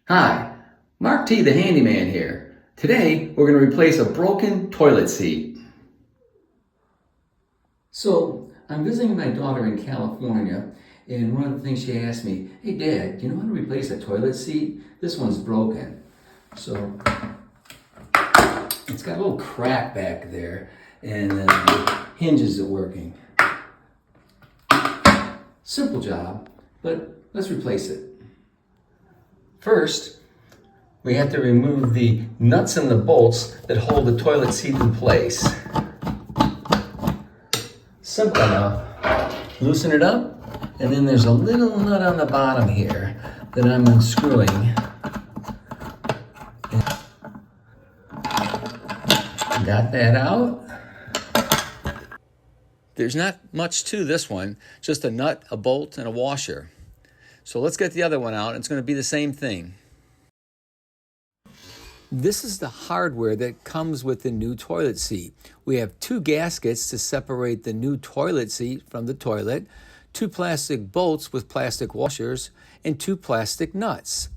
Hi, Mark T the Handyman here. Today we're going to replace a broken toilet seat. So I'm visiting my daughter in California, and one of the things she asked me, "Hey Dad, do you know how to replace a toilet seat? This one's broken." So it's got a little crack back there, and the hinge isn't working. Simple job, but let's replace it. First, we have to remove the nuts and the bolts that hold the toilet seat in place. Simple enough. Loosen it up, and then there's a little nut on the bottom here that I'm unscrewing. Got that out. There's not much to this one, just a nut, a bolt, and a washer. So let's get the other one out. It's going to be the same thing. This is the hardware that comes with the new toilet seat. We have 2 gaskets to separate the new toilet seat from the toilet, 2 plastic bolts with plastic washers, and 2 plastic nuts.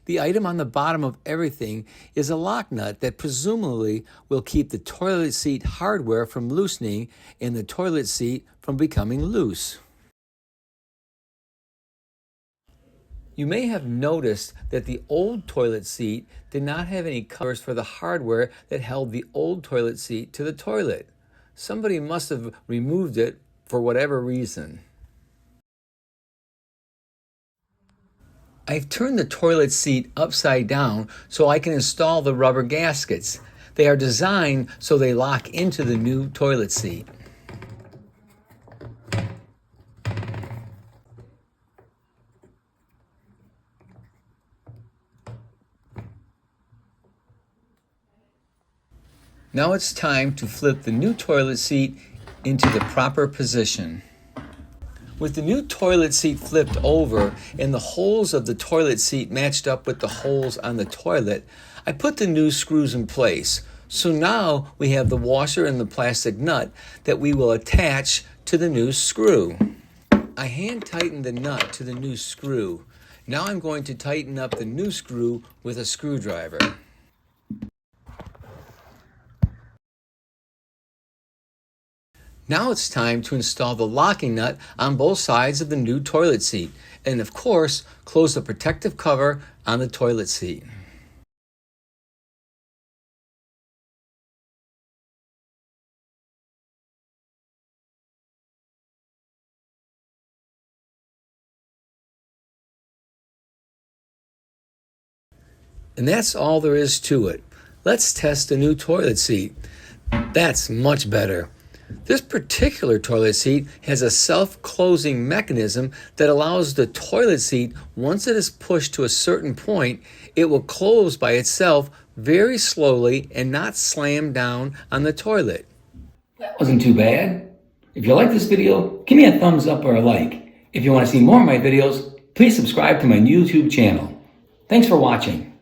The item on the bottom of everything is a lock nut that presumably will keep the toilet seat hardware from loosening and the toilet seat from becoming loose. You may have noticed that the old toilet seat did not have any covers for the hardware that held the old toilet seat to the toilet. Somebody must have removed it for whatever reason. I've turned the toilet seat upside down so I can install the rubber gaskets. They are designed so they lock into the new toilet seat. Now it's time to flip the new toilet seat into the proper position. With the new toilet seat flipped over and the holes of the toilet seat matched up with the holes on the toilet, I put the new screws in place. So now we have the washer and the plastic nut that we will attach to the new screw. I hand tightened the nut to the new screw. Now I'm going to tighten up the new screw with a screwdriver. Now it's time to install the locking nut on both sides of the new toilet seat, and of course, close the protective cover on the toilet seat. And that's all there is to it. Let's test the new toilet seat. That's much better. This particular toilet seat has a self-closing mechanism that allows the toilet seat, once it is pushed to a certain point, it will close by itself very slowly and not slam down on the toilet. That wasn't too bad. If you like this video, give me a thumbs up or a like. If you want to see more of my videos, please subscribe to my YouTube channel. Thanks for watching.